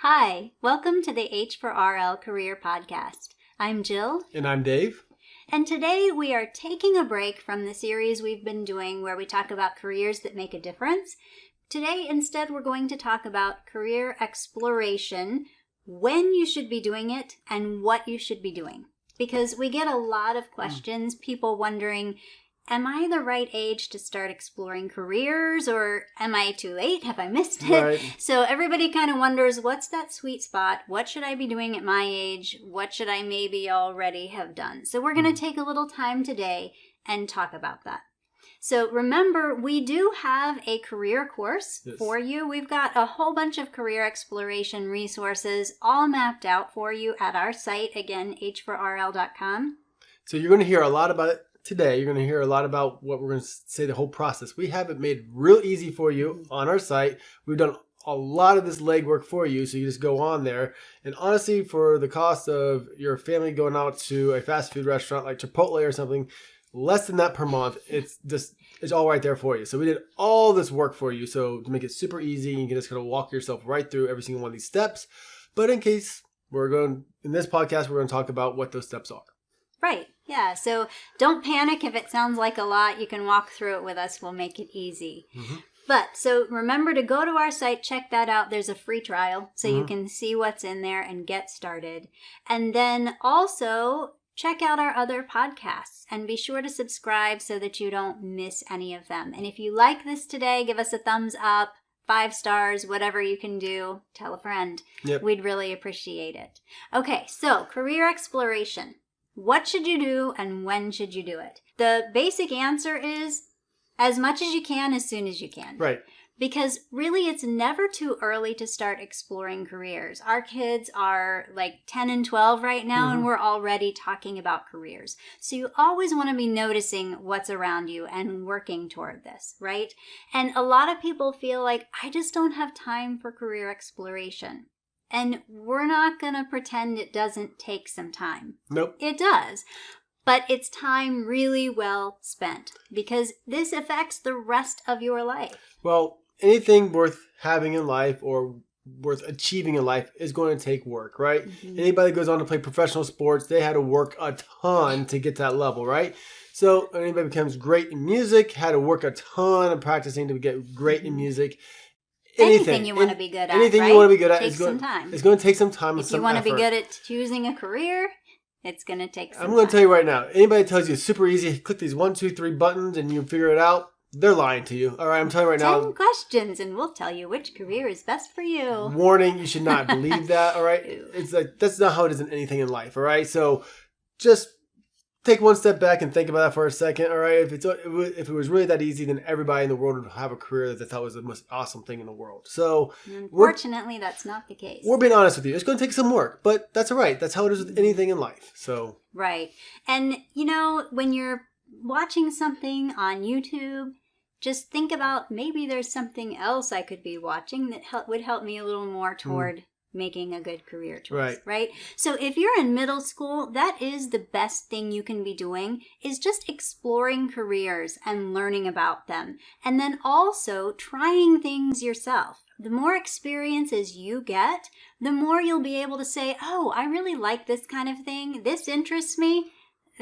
Hi, welcome to the H4RL Career Podcast. I'm Jill. And I'm Dave. And today we are taking a break from the series we've been doing where we talk about careers that make a difference. Today, instead, we're going to talk about career exploration, when you should be doing it, and what you should be doing. Because we get a lot of questions, people wondering, am I the right age to start exploring careers, or am I too late? Have I missed it? Right. So everybody kind of wonders, what's that sweet spot? What should I be doing at my age? What should I maybe already have done? So we're going to take a little time today and talk about that. So remember, we do have a career course for you. We've got a whole bunch of career exploration resources all mapped out for you at our site, again, h4rl.com. So you're going to hear a lot about it today. You're going to hear a lot about what we're going to say, the whole process. We have it made real easy for you on our site. We've done a lot of this legwork for you, so you just go on there. And honestly, for the cost of your family going out to a fast food restaurant like Chipotle or something, less than that per month, it's all right there for you. So we did all this work for you. So to make it super easy, you can just kind of walk yourself right through every single one of these steps. But in this podcast, we're going to talk about what those steps are. Right. Yeah. So don't panic if it sounds like a lot. You can walk through it with us. We'll make it easy. Mm-hmm. But so remember to go to our site, check that out. There's a free trial so you can see what's in there and get started. And then also check out our other podcasts and be sure to subscribe so that you don't miss any of them. And if you like this today, give us a thumbs up, 5 stars, whatever you can do. Tell a friend. Yep. We'd really appreciate it. Okay, so career exploration. What should you do and when should you do it? The basic answer is as much as you can, as soon as you can. Right. Because really, it's never too early to start exploring careers. Our kids are like 10 and 12 right now, and we're already talking about careers. So you always want to be noticing what's around you and working toward this, right? And a lot of people feel like, I just don't have time for career exploration. And we're not going to pretend it doesn't take some time. Nope. It does. But it's time really well spent because this affects the rest of your life. Well, anything worth having in life or worth achieving in life is going to take work, right? Mm-hmm. Anybody that goes on to play professional sports, they had to work a ton to get to that level, right? So anybody becomes great in music, had to work a ton of practicing to get great in music. Anything you want to be good at, anything right? you want to be good at takes some time. It's going to take some time. If you want to be good at choosing a career, it's going to take some time. I'm going to tell you right now, anybody that tells you it's super easy, click these 1, 2, 3 buttons and you figure it out, they're lying to you. All right, I'm telling you right now. 10 questions and we'll tell you which career is best for you. Warning, you should not believe that, all right? It's like, that's not how it is in anything in life, all right? So just take one step back and think about that for a second, all right? If it was really that easy, then everybody in the world would have a career that they thought was the most awesome thing in the world. So unfortunately, that's not the case. We're being honest with you. It's going to take some work, but that's all right. That's how it is with anything in life. So right. And, when you're watching something on YouTube, just think about maybe there's something else I could be watching that would help me a little more toward making a good career choice, right? So if you're in middle school, that is the best thing you can be doing is just exploring careers and learning about them. And then also trying things yourself. The more experiences you get, the more you'll be able to say, oh, I really like this kind of thing. This interests me.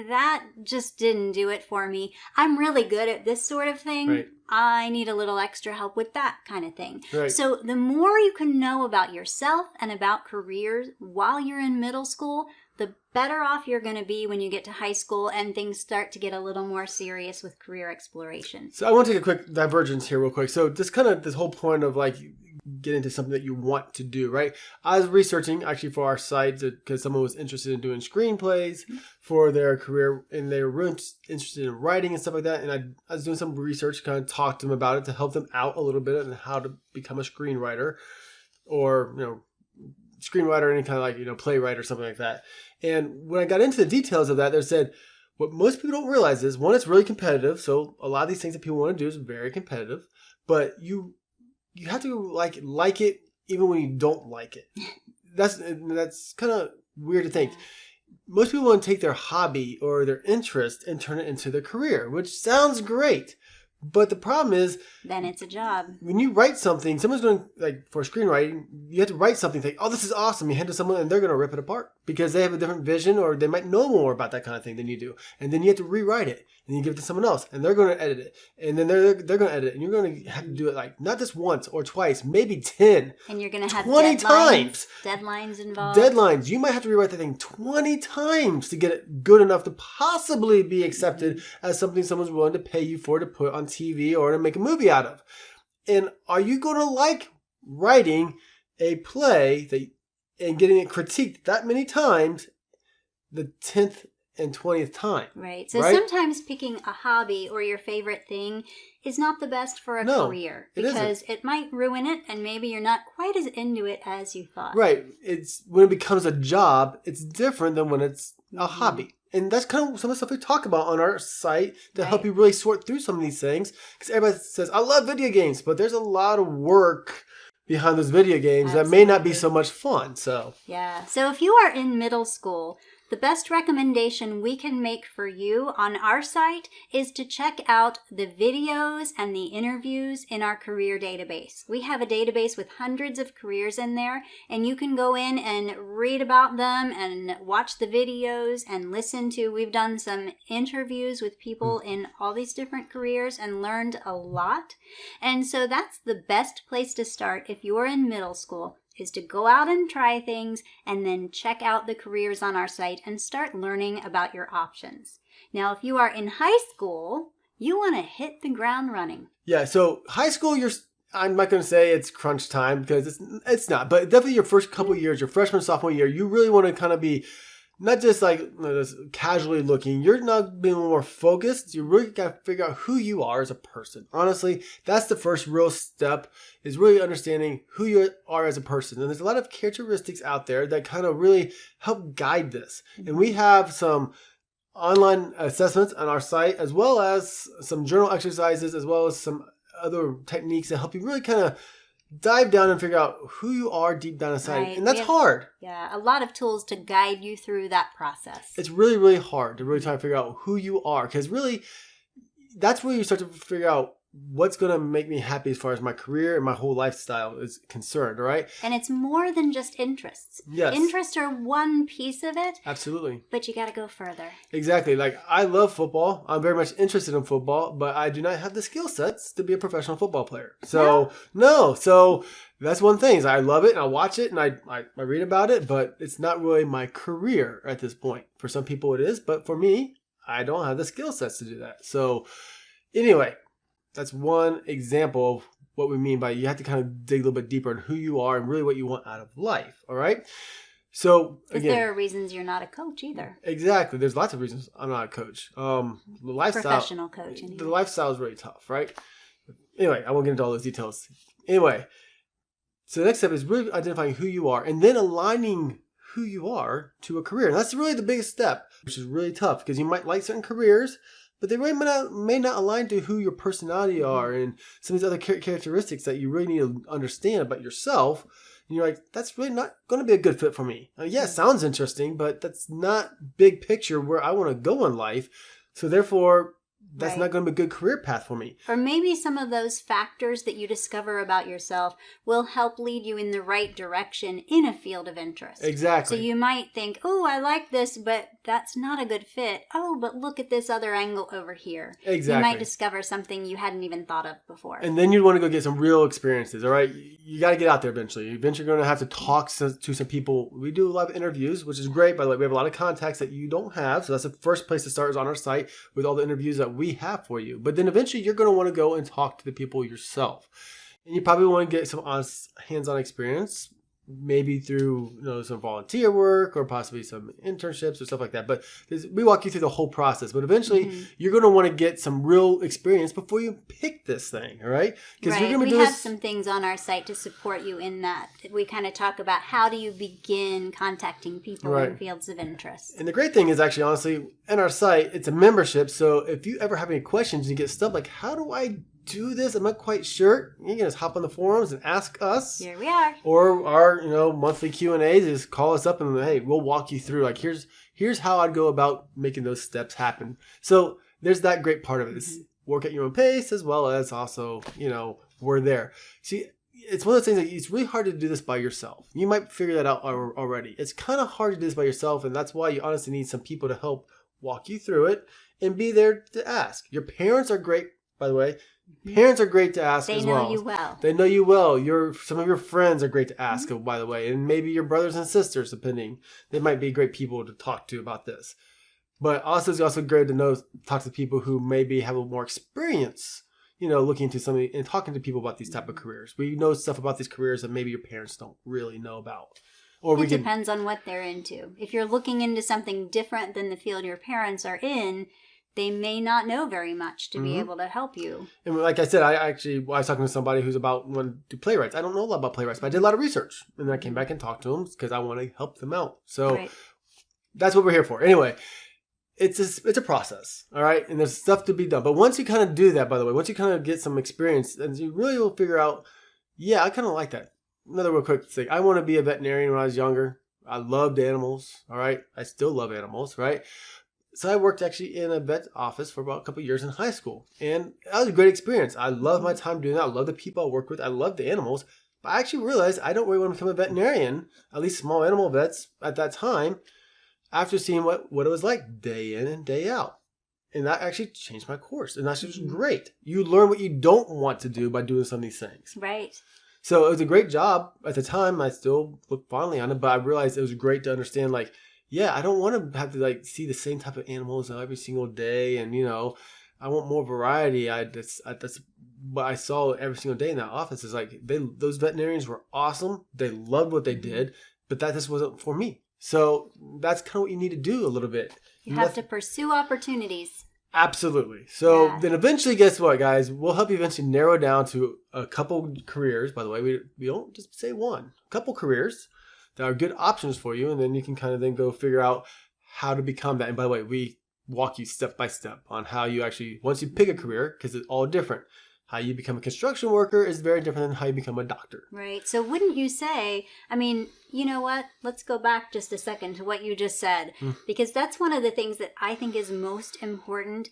That just didn't do it for me. I'm really good at this sort of thing. Right. I need a little extra help with that kind of thing. Right. So the more you can know about yourself and about careers while you're in middle school, the better off you're going to be when you get to high school and things start to get a little more serious with career exploration. So I want to take a quick divergence here real quick. So just kind of this whole point of like get into something that you want to do, right? I was researching actually for our site because someone was interested in doing screenplays for their career and they were really interested in writing and stuff like that. And I was doing some research, kind of talked to them about it to help them out a little bit on how to become a screenwriter or, screenwriter, any kind of like, playwright or something like that. And when I got into the details of that, they said, what most people don't realize is, one, it's really competitive. So a lot of these things that people want to do is very competitive, but you have to like it even when you don't like it. That's kind of weird to think. Most people want to take their hobby or their interest and turn it into their career, which sounds great. But the problem is, then it's a job. When you write something, someone's going to, like for screenwriting, you have to write something, think, oh, this is awesome. You hand it to someone and they're going to rip it apart because they have a different vision or they might know more about that kind of thing than you do. And then you have to rewrite it and you give it to someone else and they're going to edit it. And then they're going to edit it and you're going to have to do it like not just once or twice, maybe 10. And you're going to have 20 times. Deadlines involved. Deadlines. You might have to rewrite the thing 20 times to get it good enough to possibly be accepted as something someone's willing to pay you for to put on TV or to make a movie out of. And are you going to like writing a play and getting it critiqued that many times the 10th and 20th time? Right. So sometimes picking a hobby or your favorite thing is not the best for a career because it might ruin it and maybe you're not quite as into it as you thought. Right. It's when it becomes a job, it's different than when it's a hobby. And that's kind of some of the stuff we talk about on our site to help you really sort through some of these things. Because everybody says, I love video games, but there's a lot of work behind those video games that may not be so much fun. So if you are in middle school, the best recommendation we can make for you on our site is to check out the videos and the interviews in our career database. We have a database with hundreds of careers in there, and you can go in and read about them and watch the videos and listen to. We've done some interviews with people in all these different careers and learned a lot. And so that's the best place to start if you're in middle school, is to go out and try things and then check out the careers on our site and start learning about your options. Now, if you are in high school, you want to hit the ground running. Yeah, so high school, I'm not going to say it's crunch time because it's not, but definitely your first couple years, your freshman, sophomore year, you really want to kind of be not just like just casually looking. You're not being more focused. You really got to figure out who you are as a person. Honestly, that's the first real step, is really understanding who you are as a person. And there's a lot of characteristics out there that kind of really help guide this. And we have some online assessments on our site, as well as some journal exercises, as well as some other techniques that help you really kind of dive down and figure out who you are deep down inside. Right. And that's hard. Yeah, a lot of tools to guide you through that process. It's really, really hard to really try to figure out who you are, because really that's where you start to figure out what's going to make me happy as far as my career and my whole lifestyle is concerned, right? And it's more than just interests. Yes. Interests are one piece of it. Absolutely. But you got to go further. Exactly. Like, I love football. I'm very much interested in football, but I do not have the skill sets to be a professional football player. So, no. So that's one thing, is I love it and I watch it and I read about it, but it's not really my career at this point. For some people it is, but for me, I don't have the skill sets to do that. So anyway, that's one example of what we mean by you have to kind of dig a little bit deeper on who you are and really what you want out of life. All right. So again, there are reasons you're not a coach either. Exactly. There's lots of reasons I'm not a coach. The lifestyle, professional coach. Anyway. The lifestyle is really tough, right? Anyway, I won't get into all those details. Anyway, so the next step is really identifying who you are and then aligning who you are to a career. And that's really the biggest step, which is really tough because you might like certain careers, but they really may not align to who your personality are and some of these other characteristics that you really need to understand about yourself. And you're like, that's really not going to be a good fit for me. Yeah, it sounds interesting, but that's not big picture where I want to go in life. So therefore, that's not going to be a good career path for me. Or maybe some of those factors that you discover about yourself will help lead you in the right direction in a field of interest. Exactly. So you might think, oh, I like this, but that's not a good fit. Oh, but look at this other angle over here. Exactly. You might discover something you hadn't even thought of before. And then you'd want to go get some real experiences, all right? You got to get out there eventually. Eventually you're going to have to talk to some people. We do a lot of interviews, which is great. By the way, we have a lot of contacts that you don't have. So that's the first place to start, is on our site with all the interviews that we have for you. But then eventually you're going to want to go and talk to the people yourself. And you probably want to get some hands-on experience, maybe through some volunteer work or possibly some internships or stuff like that. But we walk you through the whole process. But eventually you're going to want to get some real experience before you pick this thing, all right? Because you're going to have some things on our site to support you in that. We kind of talk about how do you begin contacting people in fields of interest. And the great thing is actually, honestly, in our site, it's a membership. So if you ever have any questions and you get stuck, like, how do I do this? I'm not quite sure. You can just hop on the forums and ask us. Here we are. Or our monthly Q&As is call us up and hey, we'll walk you through. Like, here's how I'd go about making those steps happen. So there's that great part of it. work at your own pace, as well as also, we're there. See, it's one of those things that it's really hard to do this by yourself. You might figure that out already. It's kind of hard to do this by yourself, and that's why you honestly need some people to help walk you through it and be there to ask. Your parents are great, by the way. Parents are great to ask as well. They know you well. They know you well. Some of your friends are great to ask, by the way. And maybe your brothers and sisters, depending. They might be great people to talk to about this. But also, it's also great to talk to people who maybe have a little more experience, looking into something and talking to people about these type of careers. We know stuff about these careers that maybe your parents don't really know about. Or it depends on what they're into. If you're looking into something different than the field your parents are in, they may not know very much to be able to help you. And like I said, I was talking to somebody who's about wanting to do playwrights. I don't know a lot about playwrights, but I did a lot of research. And then I came back and talked to them because I want to help them out. So that's what we're here for. Anyway, it's a process, all right? And there's stuff to be done. But once you kind of do that, by the way, once you kind of get some experience, then you really will figure out, I kind of like that. Another real quick thing. I want to be a veterinarian when I was younger. I loved animals, all right? I still love animals, right? So I worked actually in a vet office for about a couple of years in high school. And that was a great experience. I loved my time doing that. I love the people I worked with. I love the animals. But I actually realized I don't really want to become a veterinarian, at least small animal vets at that time, after seeing what it was like day in and day out. And that actually changed my course. And that's just great. You learn what you don't want to do by doing some of these things. Right. So it was a great job at the time. I still look fondly on it. But I realized it was great to understand, I don't want to have to see the same type of animals every single day, and I want more variety. That's what I saw every single day in that office. Is those veterinarians were awesome. They loved what they did, but that just wasn't for me. So that's kind of what you need to do a little bit. You have to pursue opportunities. Absolutely. So then eventually, guess what, guys? We'll help you eventually narrow down to a couple careers. By the way, we don't just say one. A couple careers that are good options for you, and then you can kind of then go figure out how to become that. And by the way, we walk you step by step on how you actually, once you pick a career, because it's all different. How you become a construction worker is very different than how you become a doctor. Right. So wouldn't you say, you know what? Let's go back just a second to what you just said, because that's one of the things that I think is most important.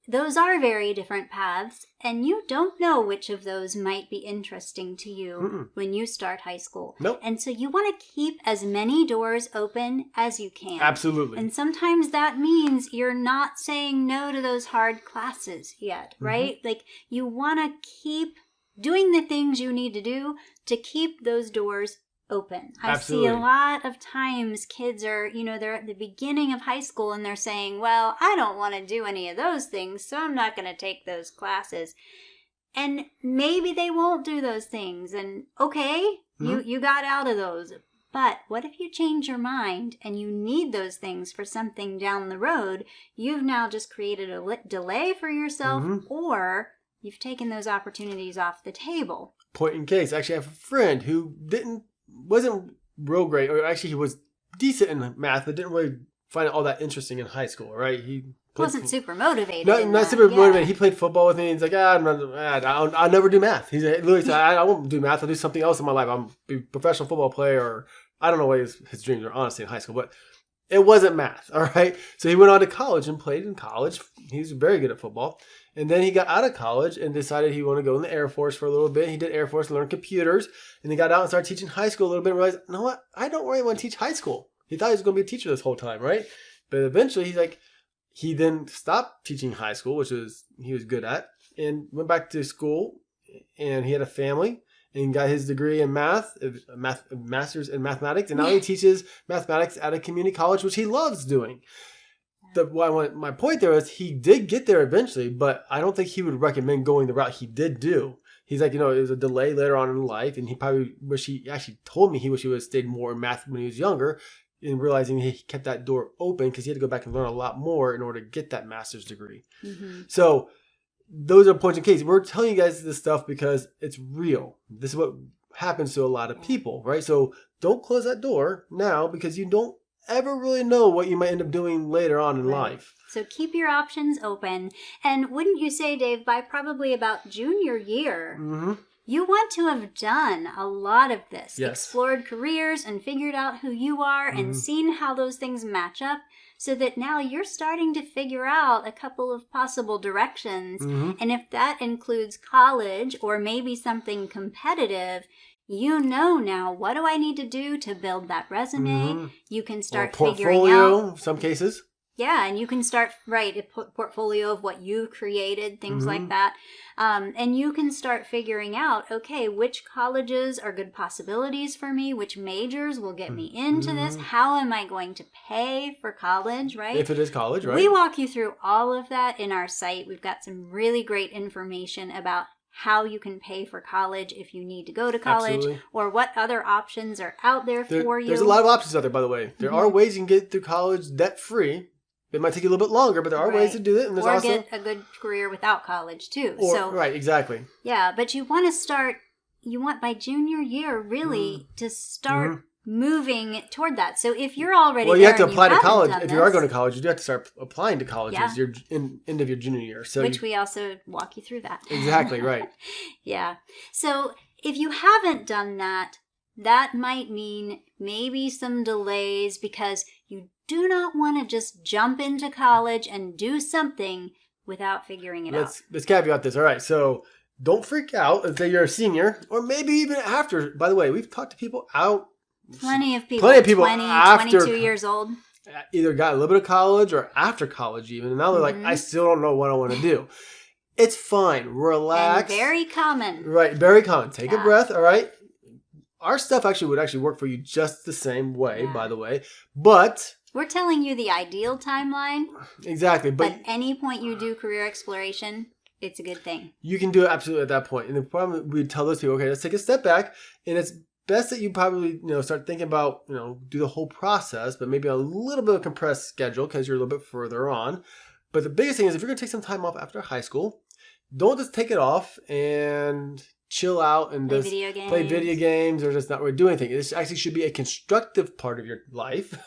Those are very different paths, and you don't know which of those might be interesting to you when you start high school. Nope. And so you want to keep as many doors open as you can. Absolutely. And sometimes that means you're not saying no to those hard classes yet, right? You want to keep doing the things you need to do to keep those doors open. I see a lot of times kids are, they're at the beginning of high school and they're saying, well, I don't want to do any of those things, so I'm not going to take those classes. And maybe they won't do those things. And okay, you got out of those. But what if you change your mind and you need those things for something down the road? You've now just created a delay for yourself, or you've taken those opportunities off the table. Point in case, actually I have a friend who wasn't real great, or actually he was decent in math, but didn't really find it all that interesting in high school, right? He wasn't super motivated. Not super motivated. He played football with me. He's like, I'll never do math. He's literally said, I won't do math. I'll do something else in my life. I'll be a professional football player, or I don't know what his dreams were, honestly, in high school, but it wasn't math, all right? So he went on to college and played in college. He was very good at football. And then he got out of college and decided he wanted to go in the Air Force for a little bit. He did Air Force and learned computers. And he got out and started teaching high school a little bit and realized, you know what? I don't really want to teach high school. He thought he was going to be a teacher this whole time, right? But eventually he then stopped teaching high school, which he was good at, and went back to school. And he had a family and got his degree in master's in mathematics. And now he teaches mathematics at a community college, which he loves doing. My point there is he did get there eventually, but I don't think he would recommend going the route he did do. He's like, it was a delay later on in life, and he probably he actually told me he wish he would have stayed more in math when he was younger, and realizing he kept that door open because he had to go back and learn a lot more in order to get that master's degree. So those are points in case. We're telling you guys this stuff because it's real. This is what happens to a lot of people, right? So don't close that door now, because you don't ever really know what you might end up doing later on in life. So keep your options open. And wouldn't you say, Dave, by probably about junior year, You want to have done a lot of this, Yes. explored careers and figured out who you are and seen how those things match up, so that now you're starting to figure out a couple of possible directions. And if that includes college or maybe something competitive, you know now, what do I need to do to build that resume? You can start figuring out. In some cases. Yeah, and you can start, a portfolio of what you've created, things like that. And you can start figuring out, okay, which colleges are good possibilities for me? Which majors will get me into this? How am I going to pay for college, right? If it is college, right? We walk you through all of that in our site. We've got some really great information about how you can pay for college if you need to go to college, or what other options are out there for you. There's a lot of options out there, by the way. There are ways you can get through college debt-free. It might take you a little bit longer, but there are ways to do it. And there's also get a good career without college, too. Right, exactly. Yeah, but you want to start, by junior year, really, to start moving toward that. So if you're already you have to apply to college. If you are going to college, you do have to start applying to colleges your end of your junior year. So which we also walk you through that. Exactly, right. Yeah. So if you haven't done that, that might mean maybe some delays because you do not want to just jump into college and do something without figuring it out. Let's caveat this. All right. So don't freak out if you're a senior or maybe even after. By the way, we've talked to people out. Plenty of people 20, after 22 years old. Either got a little bit of college or after college even. And now they're like, I still don't know what I want to do. It's fine. Relax. And very common. Right. Very common. Take a breath. All right. Our stuff would actually work for you just the same way, by the way. But we're telling you the ideal timeline. Exactly. But at any point you do career exploration, it's a good thing. You can do it absolutely at that point. And the problem, we tell those people, okay, let's take a step back. And it's best that you probably, start thinking about, do the whole process, but maybe a little bit of a compressed schedule because you're a little bit further on. But the biggest thing is if you're going to take some time off after high school, don't just take it off and chill out and play video games or just not really do anything. This actually should be a constructive part of your life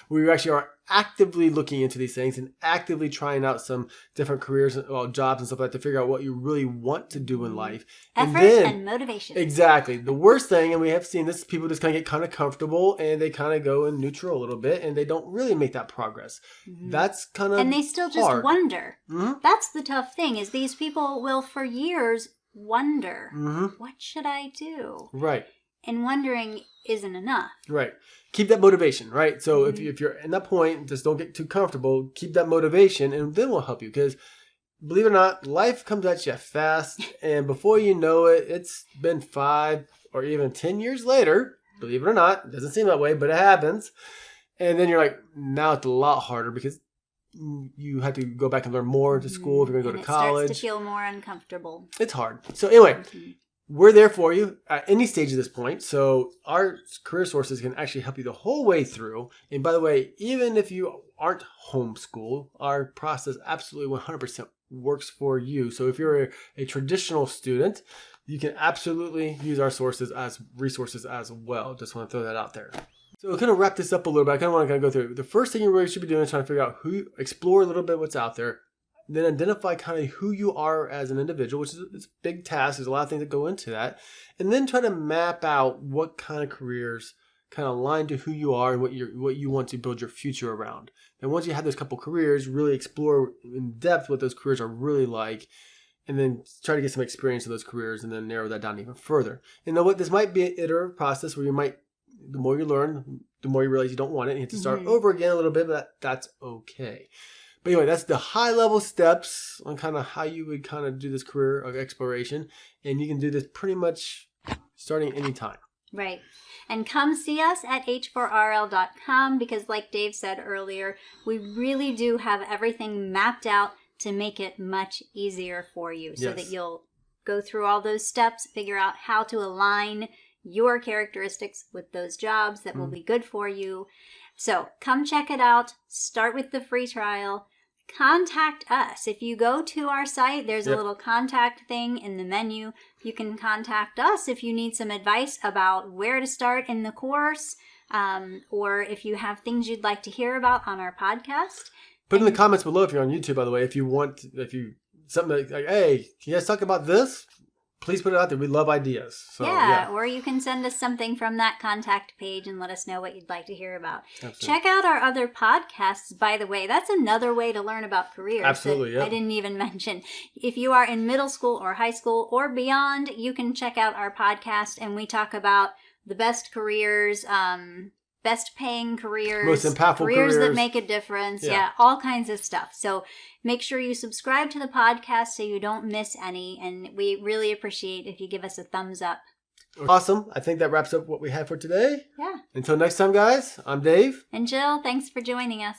where you actually are actively looking into these things and actively trying out some different careers, jobs and stuff like that to figure out what you really want to do in life. Effort and motivation. Exactly. The worst thing, and we have seen this, people just kind of get kind of comfortable and they kind of go in neutral a little bit and they don't really make that progress. That's kind of And they still just hard. Wonder. That's the tough thing is these people will for years wonder, what should I do? Right. And wondering isn't enough. Right. Keep that motivation, right? So if you're in that point, just don't get too comfortable. Keep that motivation and then we'll help you. Because believe it or not, life comes at you fast. And before you know it, it's been 5 or even 10 years later. Believe it or not, it doesn't seem that way, but it happens. And then you're like, now it's a lot harder because you have to go back and learn more to school if you're going to go to college. It starts to feel more uncomfortable. It's hard. So anyway, we're there for you at any stage at this point. So our career sources can actually help you the whole way through. And by the way, even if you aren't homeschool, our process absolutely 100% works for you. So if you're a traditional student, you can absolutely use our sources as resources as well. Just want to throw that out there. So we'll kind of wrap this up a little bit. I kind of want to go through. The first thing you really should be doing is trying to figure out explore a little bit what's out there. Then identify kind of who you are as an individual, which is a big task. There's a lot of things that go into that. And then try to map out what kind of careers kind of align to who you are and what you want to build your future around. And once you have those couple careers, really explore in depth what those careers are really like. And then try to get some experience in those careers and then narrow that down even further. And know what? This might be an iterative process where the more you learn, the more you realize you don't want it. And you have to start over again a little bit, but that's okay. But anyway, that's the high level steps on kind of how you would kind of do this career exploration. And you can do this pretty much starting anytime. Right. And come see us at h4rl.com because like Dave said earlier, we really do have everything mapped out to make it much easier for you so that you'll go through all those steps, figure out how to align your characteristics with those jobs that will be good for you. So come check it out. Start with the free trial. Contact us. If you go to our site, there's a little contact thing in the menu. You can contact us if you need some advice about where to start in the course, or if you have things you'd like to hear about on our podcast. Put in the comments below if you're on YouTube, by the way, if you something like, hey, can you guys talk about this? please put it out there. We love ideas. So, or you can send us something from that contact page and let us know what you'd like to hear about. Absolutely. Check out our other podcasts, by the way. That's another way to learn about careers. Absolutely, I didn't even mention. If you are in middle school or high school or beyond, you can check out our podcast, and we talk about the best careers, best paying careers, most impactful careers that make a difference. Yeah, all kinds of stuff. So make sure you subscribe to the podcast so you don't miss any. And we really appreciate if you give us a thumbs up. Awesome. I think that wraps up what we have for today. Yeah. Until next time, guys, I'm Dave. And Jill, thanks for joining us.